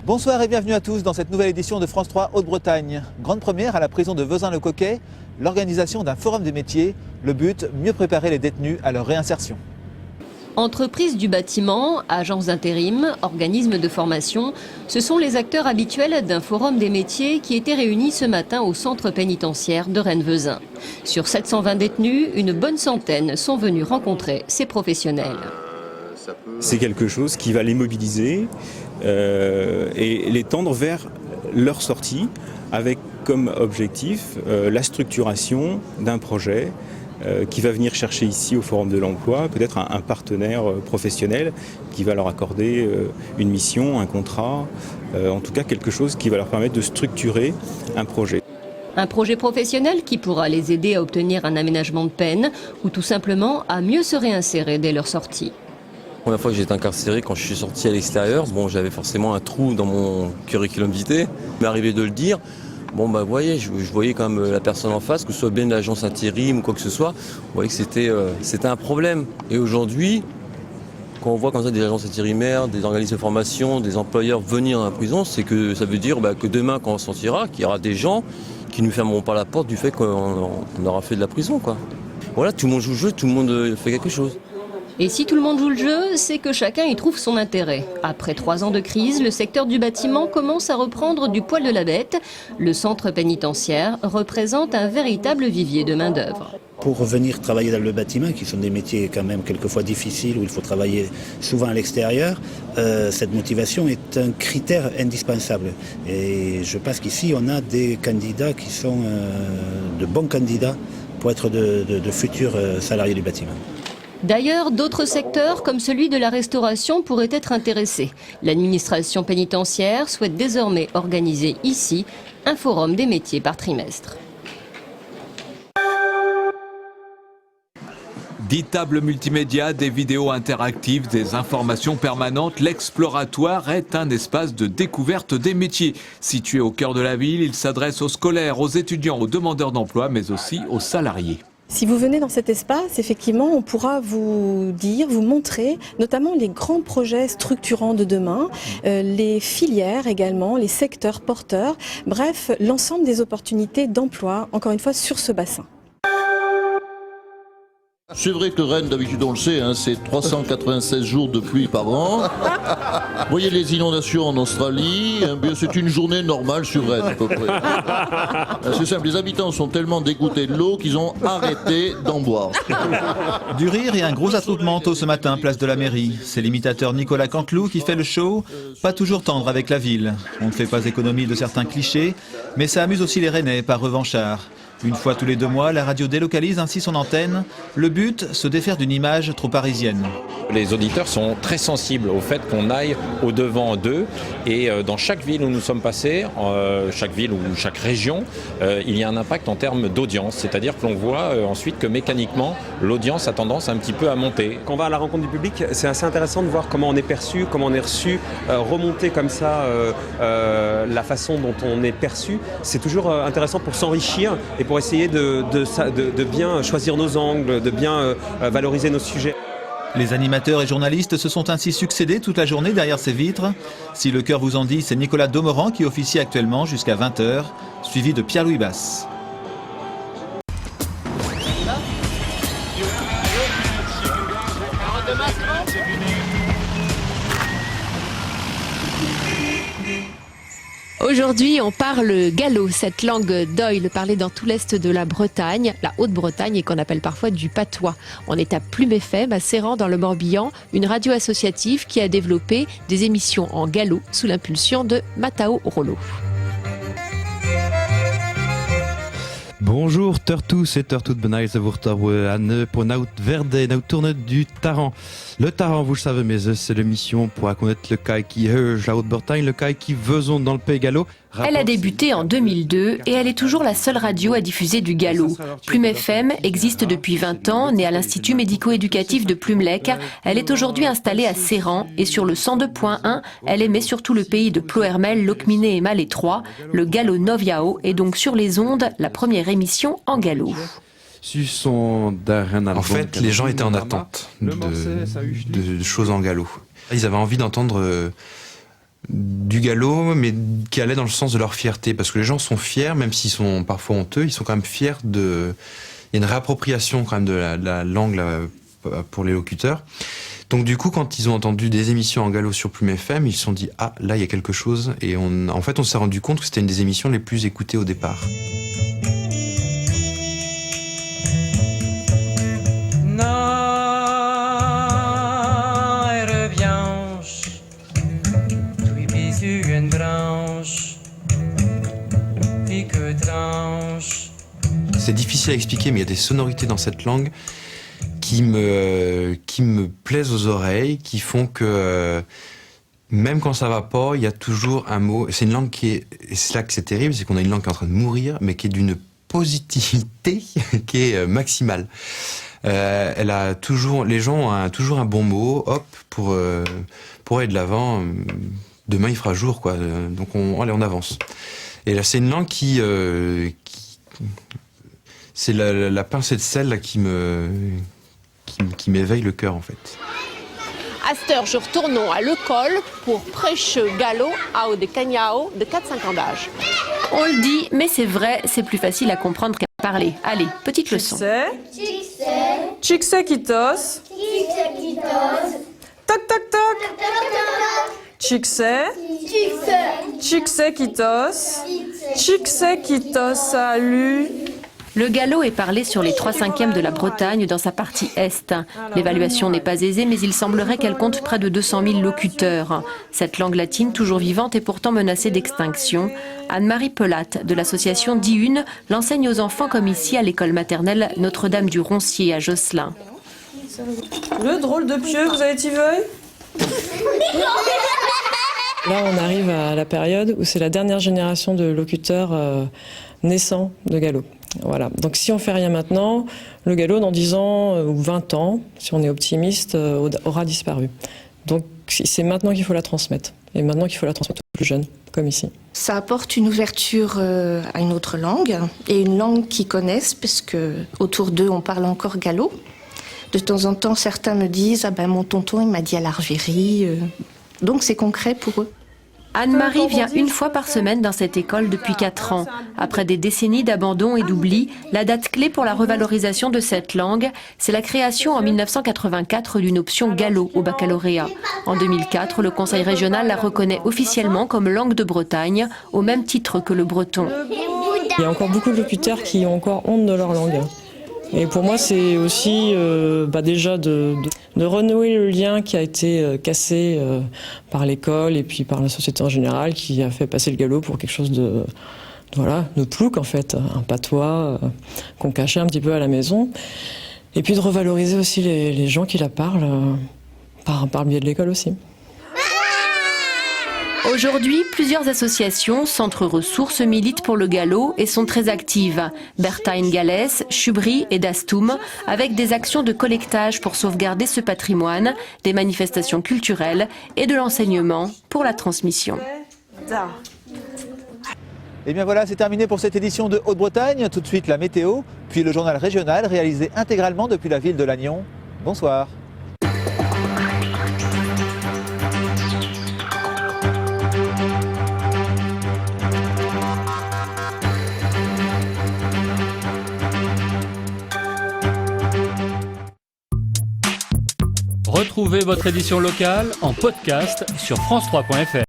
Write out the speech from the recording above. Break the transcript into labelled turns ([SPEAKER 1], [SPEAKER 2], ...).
[SPEAKER 1] Bonsoir et bienvenue à tous dans cette nouvelle édition de France 3 Haute-Bretagne. Grande première à la prison de Vezin-le-Coquet, l'organisation d'un forum des métiers. Le but, mieux préparer les détenus à leur réinsertion.
[SPEAKER 2] Entreprises du bâtiment, agences d'intérim, organismes de formation, ce sont les acteurs habituels d'un forum des métiers qui était réuni ce matin au centre pénitentiaire de Rennes-Vezin. Sur 720 détenus, une bonne centaine sont venus rencontrer ces professionnels.
[SPEAKER 3] C'est quelque chose qui va les mobiliser et les tendre vers leur sortie avec comme objectif la structuration d'un projet qui va venir chercher ici au Forum de l'Emploi peut-être un partenaire professionnel qui va leur accorder une mission, un contrat, en tout cas quelque chose qui va leur permettre de structurer un projet.
[SPEAKER 2] Un projet professionnel qui pourra les aider à obtenir un aménagement de peine ou tout simplement à mieux se réinsérer dès leur sortie.
[SPEAKER 4] La première fois que j'ai été incarcéré, quand je suis sorti à l'extérieur, j'avais forcément un trou dans mon curriculum vitae. Il m'est arrivé de le dire. Vous voyez, je voyais quand même la personne en face, que ce soit bien de l'agence intérim ou quoi que ce soit, vous voyez que c'était un problème. Et aujourd'hui, quand on voit comme ça des agences intérimaires, des organismes de formation, des employeurs venir dans la prison, c'est que ça veut dire que demain, quand on sortira, qu'il y aura des gens qui ne nous fermeront pas la porte du fait qu'on aura fait de la prison, quoi. Voilà, tout le monde joue le jeu, tout le monde fait quelque chose.
[SPEAKER 2] Et si tout le monde joue le jeu, c'est que chacun y trouve son intérêt. Après 3 ans de crise, le secteur du bâtiment commence à reprendre du poil de la bête. Le centre pénitentiaire représente un véritable vivier de main-d'œuvre.
[SPEAKER 5] Pour venir travailler dans le bâtiment, qui sont des métiers quand même quelquefois difficiles, où il faut travailler souvent à l'extérieur, cette motivation est un critère indispensable. Et je pense qu'ici, on a des candidats qui sont de bons candidats pour être de futurs salariés du bâtiment.
[SPEAKER 2] D'ailleurs, d'autres secteurs, comme celui de la restauration, pourraient être intéressés. L'administration pénitentiaire souhaite désormais organiser ici un forum des métiers par trimestre.
[SPEAKER 6] 10 tables multimédia, des vidéos interactives, des informations permanentes. L'Exploratoire est un espace de découverte des métiers. Situé au cœur de la ville, il s'adresse aux scolaires, aux étudiants, aux demandeurs d'emploi, mais aussi aux salariés.
[SPEAKER 7] Si vous venez dans cet espace, effectivement, on pourra vous montrer notamment les grands projets structurants de demain, les filières également, les secteurs porteurs, bref, l'ensemble des opportunités d'emploi, encore une fois, sur ce bassin.
[SPEAKER 8] C'est vrai que Rennes, d'habitude on le sait, c'est 396 jours de pluie par an. Vous voyez les inondations en Australie, c'est une journée normale sur Rennes à peu près. C'est simple, les habitants sont tellement dégoûtés de l'eau qu'ils ont arrêté d'en boire.
[SPEAKER 1] Du rire et un gros attroupement tôt ce matin, place de la mairie. C'est l'imitateur Nicolas Canteloup qui fait le show, pas toujours tendre avec la ville. On ne fait pas économie de certains clichés, mais ça amuse aussi les Rennais par revanchard. Une fois tous les 2 mois, la radio délocalise ainsi son antenne. Le but, se défaire d'une image trop parisienne.
[SPEAKER 9] Les auditeurs sont très sensibles au fait qu'on aille au-devant d'eux. Et dans chaque ville où nous sommes passés, chaque ville ou chaque région, il y a un impact en termes d'audience. C'est-à-dire que l'on voit ensuite que mécaniquement, l'audience a tendance un petit peu à monter.
[SPEAKER 10] Quand on va à la rencontre du public, c'est assez intéressant de voir comment on est perçu, comment on est reçu, remonter comme ça la façon dont on est perçu. C'est toujours intéressant pour s'enrichir et pour essayer de bien choisir nos angles, de bien valoriser nos sujets.
[SPEAKER 1] Les animateurs et journalistes se sont ainsi succédés toute la journée derrière ces vitres. Si le cœur vous en dit, c'est Nicolas Domeran qui officie actuellement jusqu'à 20h, suivi de Pierre-Louis Basse.
[SPEAKER 11] Aujourd'hui, on parle gallo, cette langue d'Oïl parlée dans tout l'est de la Bretagne, la Haute-Bretagne, et qu'on appelle parfois du patois. On est à Plume FM, à Serran, dans le Morbihan, une radio associative qui a développé des émissions en gallo sous l'impulsion de Matao Rollo.
[SPEAKER 12] Bonjour Turtus et Turtut benai ze wordt Anne pour Naut Verde, Naut tourne du Taran. Le Taran, vous le savez, mais c'est l'émission pour connaître le cas qui heurge la Haute-Bretagne, le cas qui faisons dans le Pays gallo.
[SPEAKER 11] Elle a débuté en 2002 et elle est toujours la seule radio à diffuser du gallo. Plume FM existe depuis 20 ans, née à l'Institut médico-éducatif de Plumelec. Elle est aujourd'hui installée à Serran et sur le 102.1, elle émet sur tout le pays de Ploermel, Locminé et Malétroit. Le gallo Noviao est donc sur les ondes la première émission en gallo.
[SPEAKER 12] En fait, les gens étaient en attente de choses en gallo. Ils avaient envie d'entendre du galop, mais qui allait dans le sens de leur fierté, parce que les gens sont fiers, même s'ils sont parfois honteux, ils sont quand même fiers de... Il y a une réappropriation quand même de la langue là, pour les locuteurs. Donc du coup, quand ils ont entendu des émissions en galop sur Plume FM, ils se sont dit « Ah, là, il y a quelque chose ». Et en fait, on s'est rendu compte que c'était une des émissions les plus écoutées au départ. C'est difficile à expliquer, mais il y a des sonorités dans cette langue qui me plaisent aux oreilles, qui font que même quand ça va pas, il y a toujours un mot. C'est une langue qui est, et c'est là que c'est terrible, c'est qu'on a une langue qui est en train de mourir, mais qui est d'une positivité qui est maximale. Elle a toujours, les gens ont toujours un bon mot, hop, pour aller de l'avant. Demain il fera jour, quoi. Donc allez, on avance. Et là, c'est une langue qui c'est la pincée de sel là, qui m'éveille le cœur, en fait.
[SPEAKER 13] À cette heure, je retourne à l'école pour prêcher galop à des cagnao de 4-5 ans d'âge.
[SPEAKER 11] On le dit, mais c'est vrai, c'est plus facile à comprendre qu'à parler. Allez, petite leçon.
[SPEAKER 14] Chiksé-kitos. Toc toc toc. Chiksé. Chiksé-kitos. Chiksé-kitos, salut.
[SPEAKER 11] Le gallo est parlé sur les 3/5 de la Bretagne dans sa partie est. L'évaluation n'est pas aisée, mais il semblerait qu'elle compte près de 200 000 locuteurs. Cette langue latine, toujours vivante, est pourtant menacée d'extinction. Anne-Marie Pelatte, de l'association Dihune, l'enseigne aux enfants comme ici à l'école maternelle Notre-Dame du Roncier à Josselin.
[SPEAKER 14] Le drôle de pieu, vous avez tiveuil? Là, on arrive à la période où c'est la dernière génération de locuteurs naissants de galop. Voilà. Donc si on fait rien maintenant, le galop dans 10 ans ou 20 ans, si on est optimiste, aura disparu. Donc c'est maintenant qu'il faut la transmettre. Et maintenant qu'il faut la transmettre aux plus jeunes, comme ici.
[SPEAKER 15] Ça apporte une ouverture à une autre langue, et une langue qu'ils connaissent, parce que autour d'eux, on parle encore galop. De temps en temps, certains me disent « Ah ben mon tonton, il m'a dit à l'Arvérie ». Donc c'est concret pour eux.
[SPEAKER 11] Anne-Marie vient une fois par semaine dans cette école depuis 4 ans. Après des décennies d'abandon et d'oubli, la date clé pour la revalorisation de cette langue, c'est la création en 1984 d'une option gallo au baccalauréat. En 2004, le Conseil régional la reconnaît officiellement comme langue de Bretagne, au même titre que le breton.
[SPEAKER 14] Il y a encore beaucoup de locuteurs qui ont encore honte de leur langue. Et pour moi, c'est aussi déjà de renouer le lien qui a été cassé par l'école et puis par la société en général, qui a fait passer le galop pour quelque chose de plouc en fait, un patois qu'on cachait un petit peu à la maison. Et puis de revaloriser aussi les gens qui la parlent par le biais de l'école aussi.
[SPEAKER 11] Aujourd'hui, plusieurs associations, centres ressources militent pour le galop et sont très actives. Bertine Galès, Chubry et Dastoum, avec des actions de collectage pour sauvegarder ce patrimoine, des manifestations culturelles et de l'enseignement pour la transmission.
[SPEAKER 1] Et bien voilà, c'est terminé pour cette édition de Haute-Bretagne. Tout de suite la météo, puis le journal régional réalisé intégralement depuis la ville de Lannion. Bonsoir.
[SPEAKER 16] Retrouvez votre édition locale en podcast sur France3.fr.